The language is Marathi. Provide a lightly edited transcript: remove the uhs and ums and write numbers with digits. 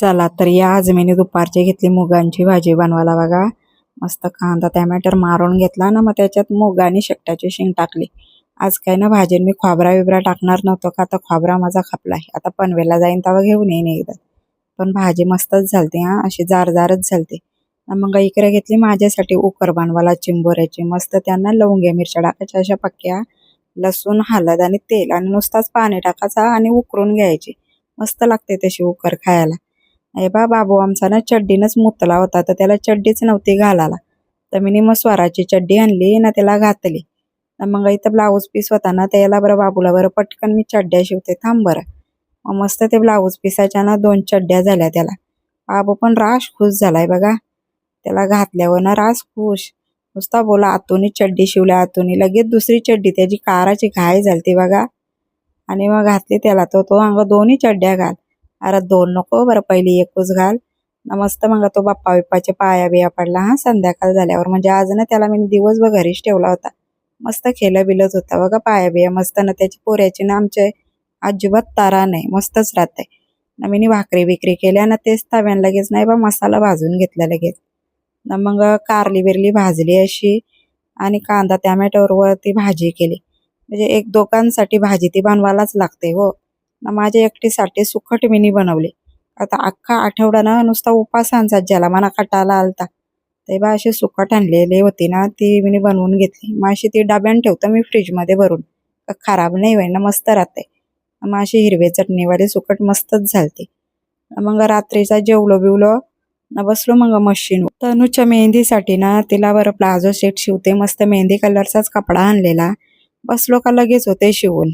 चला तर या आज मी दुपारची घेतली मुगांची भाजी बनवायला बघा. मस्त कांदा टॅमॅटर मारून घेतला ना, मग त्याच्यात मूग आणि शेकटाची शेंग टाकली. आज काय ना भाजीत मी खोबरा बिबरा टाकणार नव्हतं का, आता खोबरा माझा खपलाय. आता पनवेलला जाईन तेव्हा घेऊन येईन एकदा. पण भाजी मस्तच झालती हा, अशी जारजारच झालती. मग इकडे घेतली माझ्यासाठी उकर बनवायला चिंबोऱ्याची. मस्त त्यांना लवंग्या मिरच्या टाकायच्या अशा पक्क्या, लसूण हळद आणि तेल आणि नुसताच पाणी टाकायचा आणि उकरून घ्यायची. मस्त लागते तशी उकर खायला. हे बाबू आमचा ना चड्डीनच मुतला होता, तर त्याला चड्डीच नव्हती घालायला. तर मी मग स्वराची चड्डी आणली ना, त्याला घातली. मग इथं ब्लाऊज पीस होता ना, त्याला बरं बाबूला बरं पटकन मी चड्ड्या शिवते, थांब बरं. मग मस्त ते ब्लाऊज पिसाच्या ना 2 चड्ड्या झाल्या त्याला. बाबू पण रास खुश झालाय बघा. त्याला घातल्यावर ना रास खुश. नुसता बोला आतूनी चड्डी शिवल्या, आतूनी लगेच दुसरी चड्डी त्याची काराची घाय झालती बघा. आणि मग घातली त्याला, तो अंग दोन्ही चड्ड्या घाल. अरे 2 नको बरं, पहिली एकच घाल. मस्त मग तो बाप्पा बिप्पाच्या पाया बिया पडला हा संध्याकाळ झाल्यावर. म्हणजे आज ना त्याला मी दिवसभर घरीच ठेवला होता. मस्त खेळत बिलत होता बघा पाया बिया मस्त ना. त्याची पोऱ्याची ना आमचे अजिबात तारा नाही, मस्तच राहते ना. मी भाकरी बिकरी केल्या ना, तेच तव्यान लगेच नाही बा मसाला भाजून घेतला लगेच ना. मग कारली बिरली भाजली अशी आणि कांदा टॅमॅटोवर ती भाजी केली. म्हणजे 1-2 भाजी ती बनवायलाच लागते हो ना. माझ्या एकटीसाठी सुकट मिनी बनवली. आता अख्खा आठवडा ना नुसता उपासांचा ज्याला मना कटाला आलता, तेव्हा अशी सुकट आणलेली होती ना, ती मी बनवून घेतली. मग अशी ती डब्यान ठेवतो मी फ्रीजमध्ये भरून, खराब नाही होईना, मस्त राहते. मग अशी हिरवे चटणीवाली सुकट मस्तच झालती. मग रात्रीचा जेवलो बिवलो ना, बसलो मग मशीन. तनूच्या मेहंदीसाठी ना तिला बरं प्लाझो सेट शिवते. मस्त मेहंदी कलरचाच कपडा आणलेला. बसलो का लगेच होते शिवून.